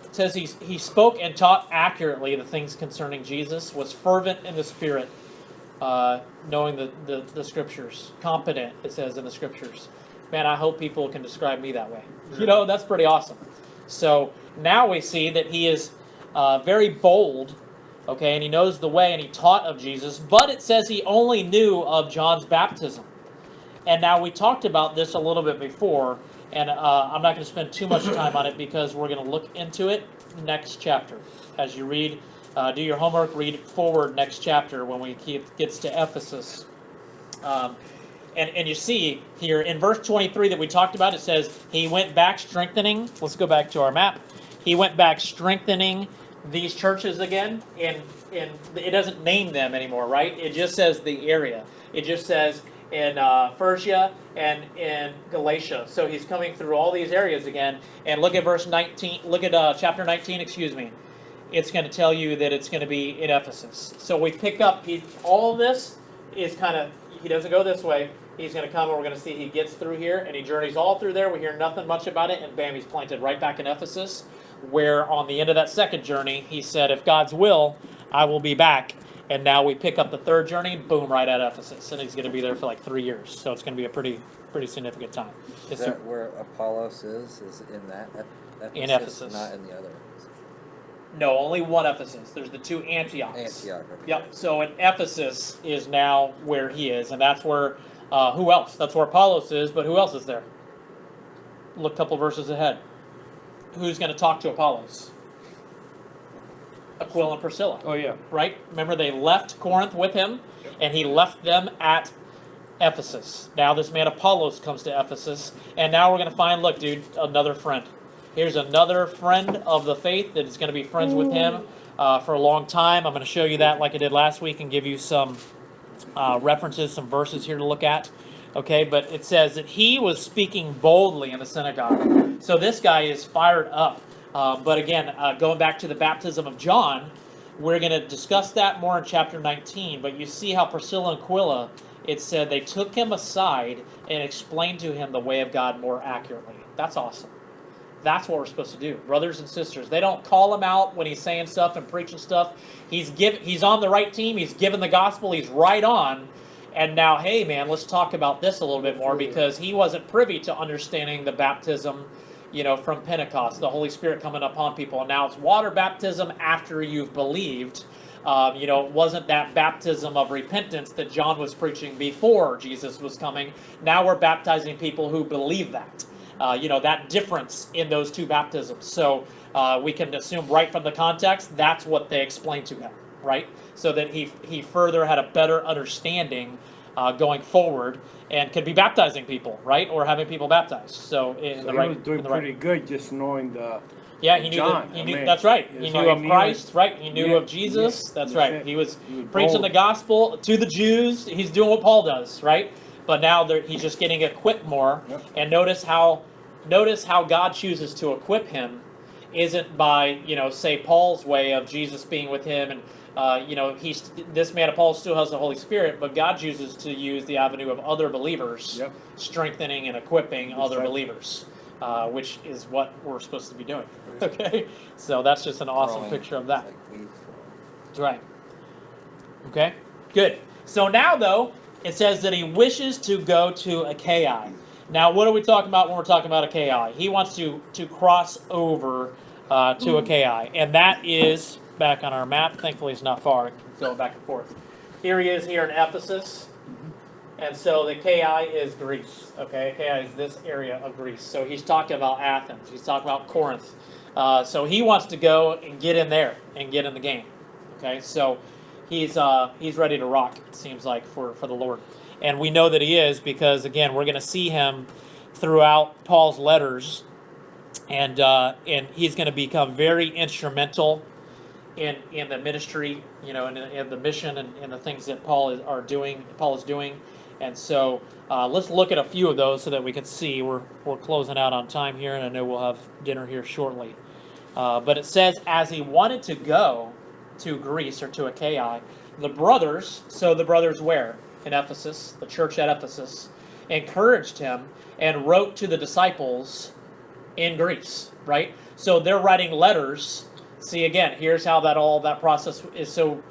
It says he spoke and taught accurately the things concerning Jesus, was fervent in the spirit, knowing the scriptures. Competent, it says in the scriptures. Man, I hope people can describe me that way. That's pretty awesome. So now we see that he is very bold, okay, and he knows the way, and he taught of Jesus, but it says he only knew of John's baptism. And now we talked about this a little bit before, and I'm not going to spend too much time on it because we're going to look into it next chapter. As you read, do your homework, read forward next chapter when we gets to Ephesus. And you see here in verse 23 that we talked about, it says he went back strengthening. Let's go back to our map. He went back strengthening these churches again, and it doesn't name them anymore, right? It just says the area. It just says in Phrygia and in Galatia. So he's coming through all these areas again. And look at verse 19. Look at chapter 19. Excuse me. It's going to tell you that it's going to be in Ephesus. So we pick up. All of this is kind of. He doesn't go this way. He's going to come, and we're going to see he gets through here, and he journeys all through there. We hear nothing much about it, and bam, he's planted right back in Ephesus, where on the end of that second journey, he said, if God's will, I will be back. And now we pick up the third journey, boom, right at Ephesus, and he's going to be there for like 3 years. So it's going to be a pretty significant time.
Is that where Apollos is? Is in that Ephesus?
In Ephesus.
Not in the other.
No, only one Ephesus. There's the two Antiochs.
Antioch. Okay.
Yep. So in Ephesus is now where he is, and that's where, who else? That's where Apollos is, but who else is there? Look a couple verses ahead. Who's going to talk to Apollos? Aquila and Priscilla.
Oh, yeah.
Right? Remember, they left Corinth with him, and he left them at Ephesus. Now this man Apollos comes to Ephesus, and now we're going to find, look, dude, another friend. Here's another friend of the faith that is going to be friends with him for a long time. I'm going to show you that like I did last week and give you some references, some verses here to look at. Okay, but it says that he was speaking boldly in the synagogue. So this guy is fired up. But again, going back to the baptism of John, we're going to discuss that more in chapter 19. But you see how Priscilla and Aquila, it said they took him aside and explained to him the way of God more accurately. That's awesome. That's what we're supposed to do. Brothers and sisters, they don't call him out when he's saying stuff and preaching stuff. He's on the right team. He's given the gospel. He's right on. And now, hey, man, let's talk about this a little bit more, because he wasn't privy to understanding the baptism, from Pentecost, the Holy Spirit coming upon people. And now it's water baptism after you've believed. It wasn't that baptism of repentance that John was preaching before Jesus was coming. Now we're baptizing people who believe that. That difference in those two baptisms. So we can assume right from the context, that's what they explained to him, right? So that he further had a better understanding going forward and could be baptizing people, right? Or having people baptized. So
He was doing pretty good just knowing
Yeah, he knew.
John,
He
I
knew.
mean,
That's right. He
it's
knew
like
of
he knew
Christ,
it.
right? He knew
Yeah,
of Jesus.
yeah,
That's
that's
right.
it.
He was
He was
preaching
bold.
the gospel to the Jews. He's doing what Paul does, right? But now he's just getting equipped more.
Yep.
And notice how God chooses to equip him isn't by, say Paul's way of Jesus being with him and this man of Paul still has the Holy Spirit, but God chooses to use the avenue of other believers,
Yep.
strengthening and equipping other
right.
believers, which is what we're supposed to be doing. Okay, so that's just an awesome
Growing.
picture of that.
It's like weeds growing.
That's right. Okay, good. So now, though, it says that he wishes to go to Achaia. Now, what are we talking about when we're talking about Achaia? He wants to cross over to Achaia, and that is back on our map. Thankfully, it's not far. It's going back and forth. Here he is here in Ephesus, and so the Achaia is Greece. Okay, Achaia is this area of Greece. So he's talking about Athens. He's talking about Corinth. So he wants to go and get in there and get in the game. Okay, so he's ready to rock. It seems like for the Lord, and we know that he is because again we're going to see him throughout Paul's letters, and he's going to become very instrumental in the ministry, in the mission and the things that Paul is doing, and so let's look at a few of those so that we can see. We're closing out on time here, and I know we'll have dinner here shortly. But it says, as he wanted to go to Greece or to Achaia, the brothers where? In Ephesus, the church at Ephesus, encouraged him and wrote to the disciples in Greece, right? So they're writing letters. See, again, here's how that process is so,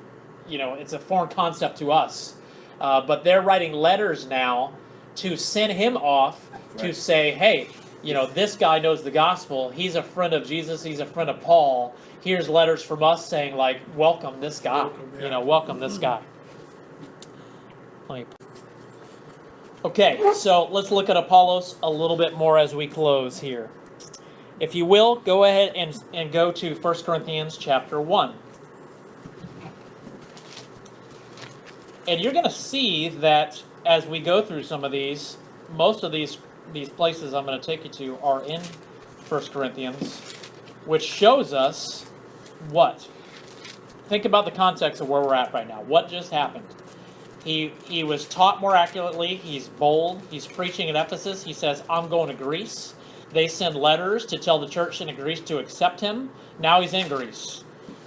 it's a foreign concept to us. But they're writing letters now to send him off to say, hey, this guy knows the gospel. He's a friend of Jesus. He's a friend of Paul. Here's letters from us saying, like, welcome this guy. Welcome this guy. Okay, so let's look at Apollos a little bit more as we close here. If you will, go ahead and go to 1 Corinthians chapter 1. And you're going to see that as we go through some of these, most of these places I'm going to take you to are in 1 Corinthians, which shows us what? Think about the context of where we're at right now. What just happened? He was taught more accurately. He's bold. He's preaching at Ephesus. He says, I'm going to Greece. They send letters to tell the church in Greece to accept him. Now he's in Greece.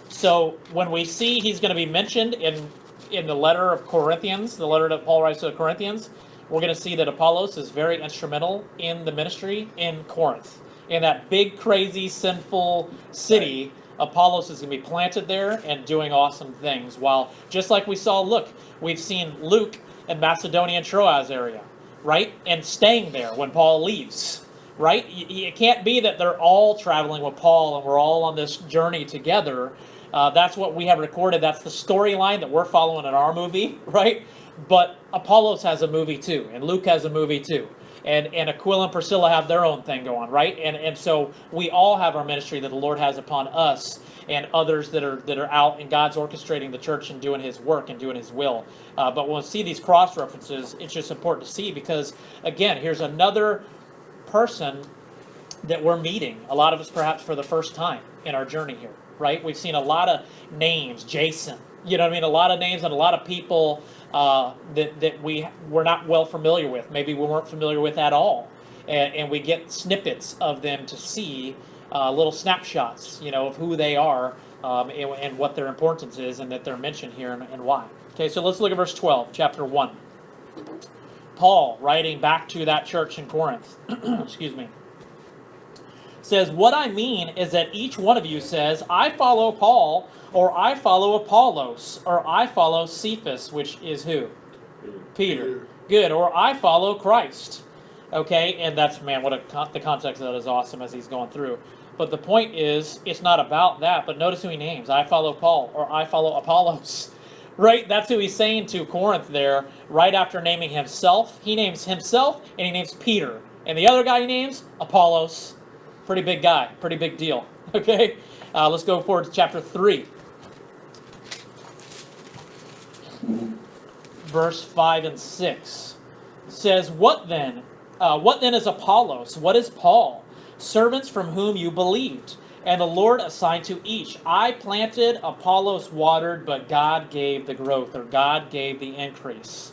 So when we see he's going to be mentioned in the letter of Corinthians, the letter that Paul writes to the Corinthians, we're going to see that Apollos is very instrumental in the ministry in Corinth. In that big, crazy, sinful city, Apollos is going to be planted there and doing awesome things. While, just like we saw, we've seen Luke in Macedonia and Troas area, right? And staying there when Paul leaves, right? It can't be that they're all traveling with Paul and we're all on this journey together. That's what we have recorded. That's the storyline that we're following in our movie, right? But Apollos has a movie too, and Luke has a movie too. And Aquila and Priscilla have their own thing going, right? And so we all have our ministry that the Lord has upon us, and others that are out, and God's orchestrating the church and doing His work and doing His will. But when we see these cross references, it's just important to see because, again, here's another person that we're meeting. A lot of us perhaps for the first time in our journey here, right? We've seen a lot of names, Jason. You know what I mean? A lot of names and a lot of people that we're not well familiar with. Maybe we weren't familiar with at all. And we get snippets of them to see little snapshots, of who they are and what their importance is and that they're mentioned here and why. Okay, so let's look at verse 12, chapter 1. Paul, writing back to that church in Corinth, excuse me, says, what I mean is that each one of you says, I follow Paul, or I follow Apollos, or I follow Cephas, which is who? Peter. Good. Or I follow Christ. Okay, and that's, man, the context of that is awesome as he's going through. But the point is, it's not about that, but notice who he names. I follow Paul, or I follow Apollos. Right? That's who he's saying to Corinth there, right after naming himself. He names himself, and he names Peter. And the other guy he names, Apollos. Pretty big guy, pretty big deal. Okay? Let's go forward to chapter 3. Verse 5 and 6. It says, What then is Apollos? What is Paul? Servants from whom you believed, And the Lord assigned to each. I planted, Apollos watered, but God gave the growth, or God gave the increase.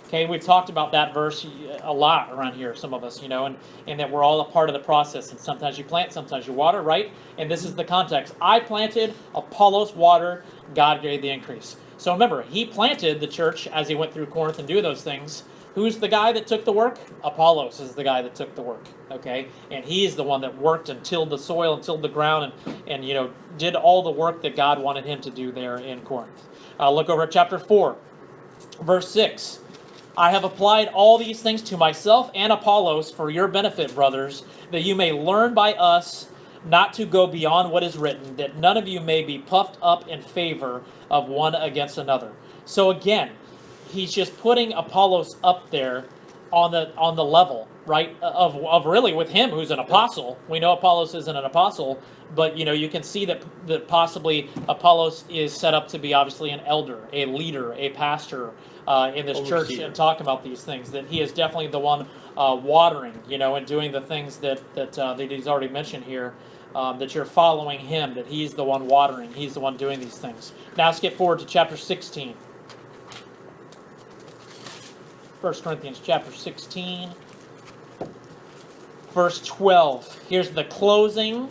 Okay, we've talked about that verse a lot around here, some of us, and that we're all a part of the process. And sometimes you plant, sometimes you water, right? And this is the context. I planted, Apollos watered, God gave the increase. So remember, he planted the church as he went through Corinth and do those things. Who's the guy that took the work? Apollos is the guy that took the work, okay? And he's the one that worked and tilled the soil and tilled the ground and did all the work that God wanted him to do there in Corinth. Look over at chapter 4, verse 6. I have applied all these things to myself and Apollos for your benefit, brothers, that you may learn by us not to go beyond what is written, that none of you may be puffed up in favor of one against another. So again, he's just putting Apollos up there on the level, right, of really with him who's an apostle. We know Apollos isn't an apostle, but you can see that possibly Apollos is set up to be obviously an elder, a leader, a pastor in this church, and talk about these things. That he is definitely the one watering, and doing the things that he's already mentioned here. That you're following him, that he's the one watering, he's the one doing these things. Now skip forward to chapter 16. 1 Corinthians chapter 16, verse 12. Here's the closing,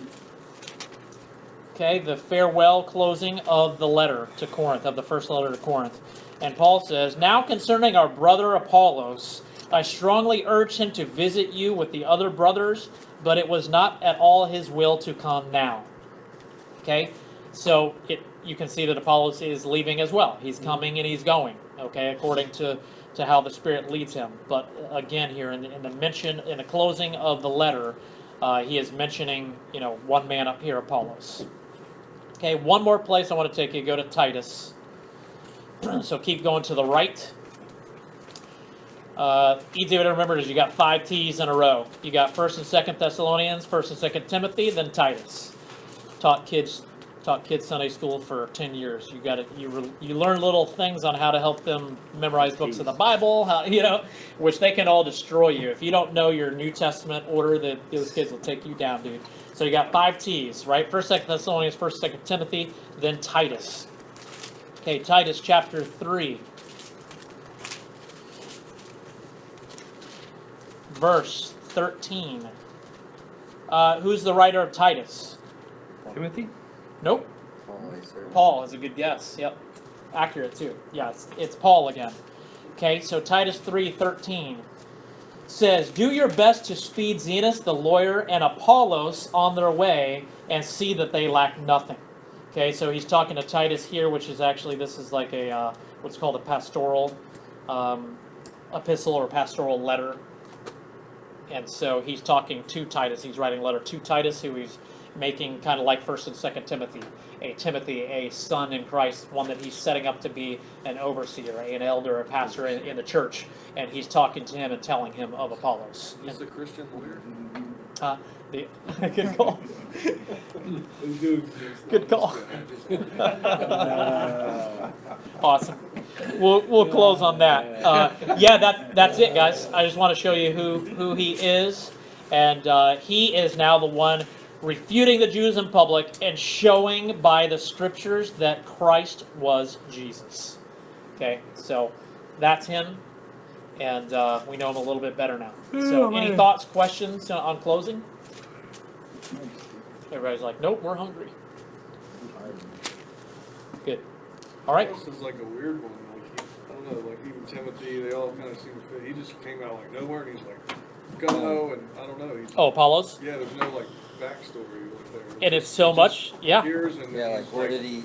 okay, the farewell closing of the letter to Corinth, of the first letter to Corinth. And Paul says, now concerning our brother Apollos, I strongly urged him to visit you with the other brothers, but it was not at all his will to come now. Okay, so you can see that Apollos is leaving as well. He's coming and he's going, okay, according to how the Spirit leads him. But again, here in the closing of the letter, he is mentioning, one man up here, Apollos. Okay, one more place I want to take you. Go to Titus. So keep going to the right. Easy way to remember is you got 5 T's in a row. You got 1st and 2nd Thessalonians, 1st and 2nd Timothy, then Titus. Taught kids Sunday school for 10 years. You learn little things on how to help them memorize books of the Bible, which they can all destroy you. If you don't know your New Testament order, that those kids will take you down, dude. So you got 5 T's, right? 1st, 2nd Thessalonians, 1st, 2nd Timothy, then Titus. Okay, Titus chapter 3. Verse 13. Who's the writer of Titus?
Timothy?
Nope.
Paul, yes, sir.
Paul is a good guess. Yep. Accurate too. Yeah, it's Paul again. Okay, so Titus 3:13 says, do your best to speed Zenas the lawyer and Apollos on their way and see that they lack nothing. Okay, so he's talking to Titus here, which is actually, this is like a, what's called a pastoral epistle or pastoral letter. And so he's talking to Titus. He's writing a letter to Titus, who he's making kind of like 1st and 2nd Timothy, a son in Christ, one that he's setting up to be an overseer, an elder, a pastor in the church. And he's talking to him and telling him of Apollos.
Is this a Christian lawyer?
Good call. Good call. Awesome. We'll close on that. That's it, guys. I just want to show you who he is, and he is now the one refuting the Jews in public and showing by the scriptures that Christ was Jesus. Okay, so that's him, and we know him a little bit better now. So, any thoughts, questions on closing? Everybody's like, nope, we're hungry. Good. All right.
This is like a weird one. I don't know, like even Timothy, they all kind of seem to fit. He just came out like nowhere, and he's like, go, and I don't know.
Apollos?
Yeah, there's no like backstory like there.
And it's so much, yeah.
Like where did he?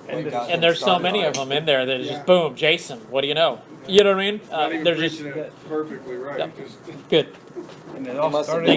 And there's so many of them in there that is just boom, Jason. What do you know? You know what I mean?
Not even
They're
preaching
just
it perfectly right.
Yep.
Just
good.
And it
He
all
must have
started
been